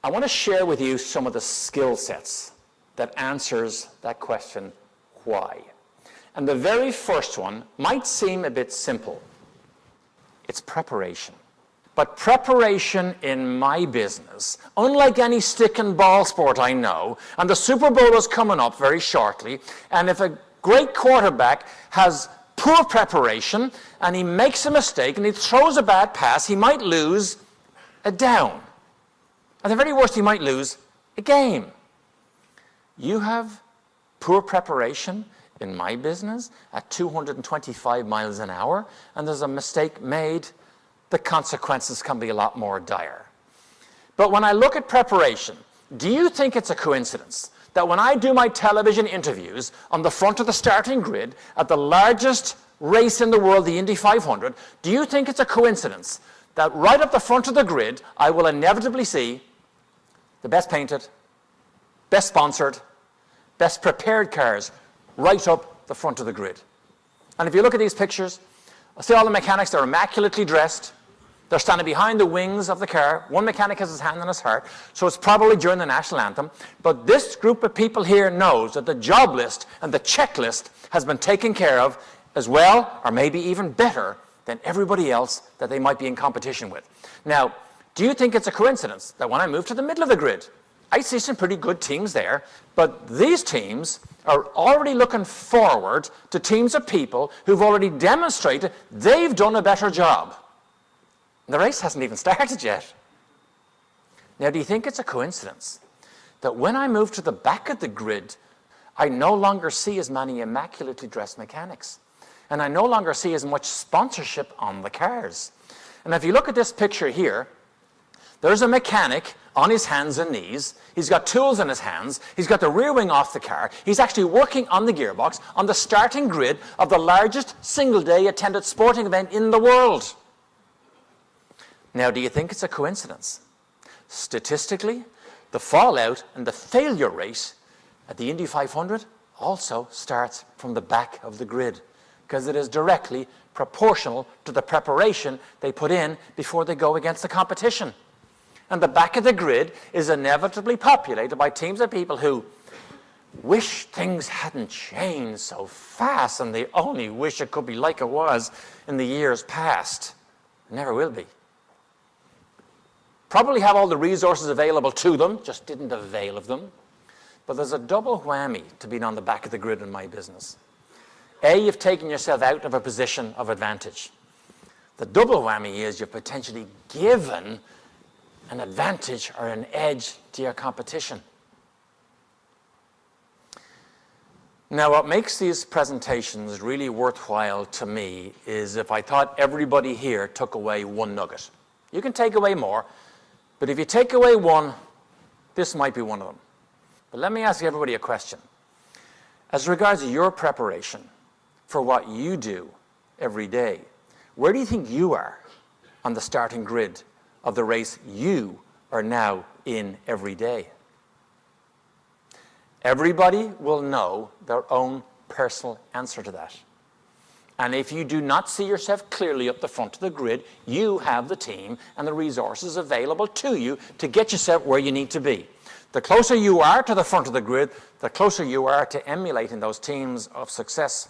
I want to share with you some of the skill sets that answers that question, why? And the very first one might seem a bit simple. It's preparation. But preparation in my business, unlike any stick and ball sport I know, and the Super Bowl is coming up very shortly, and if a great quarterback has poor preparation and he makes a mistake and he throws a bad pass, he might lose a down. At the very worst, he might lose a game. You have poor preparation in my business at 225 miles an hour, and there's a mistake made, the consequences can be a lot more dire. But when I look at preparation, do you think it's a coincidence that when I do my television interviews on the front of the starting grid at the largest race in the world, the Indy 500, do you think it's a coincidence that right up the front of the grid, I will inevitably see the best painted, best sponsored, best prepared cars right up the front of the grid? And if you look at these pictures, I see all the mechanics, they're immaculately dressed. They're standing behind the wings of the car. One mechanic has his hand on his heart, so it's probably during the national anthem. But this group of people here knows that the job list and the checklist has been taken care of as well, or maybe even better, than everybody else that they might be in competition with. Now, do you think it's a coincidence that when I move to the middle of the grid, I see some pretty good teams there, but these teams are already looking forward to teams of people who've already demonstrated they've done a better job. The race hasn't even started yet. Now, do you think it's a coincidence that when I move to the back of the grid, I no longer see as many immaculately dressed mechanics, and I no longer see as much sponsorship on the cars? And if you look at this picture here, there's a mechanic on his hands and knees. He's got tools in his hands. He's got the rear wing off the car. He's actually working on the gearbox on the starting grid of the largest single-day attended sporting event in the world. Now, do you think it's a coincidence? Statistically, the fallout and the failure rate at the Indy 500 also starts from the back of the grid, because it is directly proportional to the preparation they put in before they go against the competition. And the back of the grid is inevitably populated by teams of people who wish things hadn't changed so fast, and they only wish it could be like it was in the years past. It never will be. Probably have all the resources available to them, just didn't avail of them. But there's a double whammy to being on the back of the grid in my business. A, you've taken yourself out of a position of advantage. The double whammy is you've potentially given an advantage or an edge to your competition. Now, what makes these presentations really worthwhile to me is if I thought everybody here took away one nugget. You can take away more, but if you take away one, this might be one of them. But let me ask everybody a question. As regards your preparation for what you do every day, where do you think you are on the starting grid of the race you are now in every day? Everybody will know their own personal answer to that. And if you do not see yourself clearly up the front of the grid, you have the team and the resources available to you to get yourself where you need to be. The closer you are to the front of the grid, the closer you are to emulating those teams of success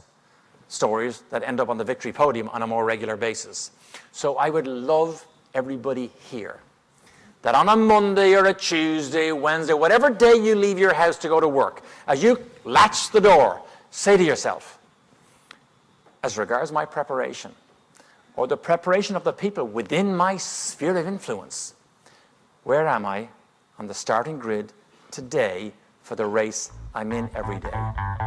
stories that end up on the victory podium on a more regular basis. So I would love everybody here that on a Monday or a Tuesday, Wednesday, whatever day you leave your house to go to work, as you latch the door, say to yourself, as regards my preparation, or the preparation of the people within my sphere of influence, where am I on the starting grid today for the race I'm in every day?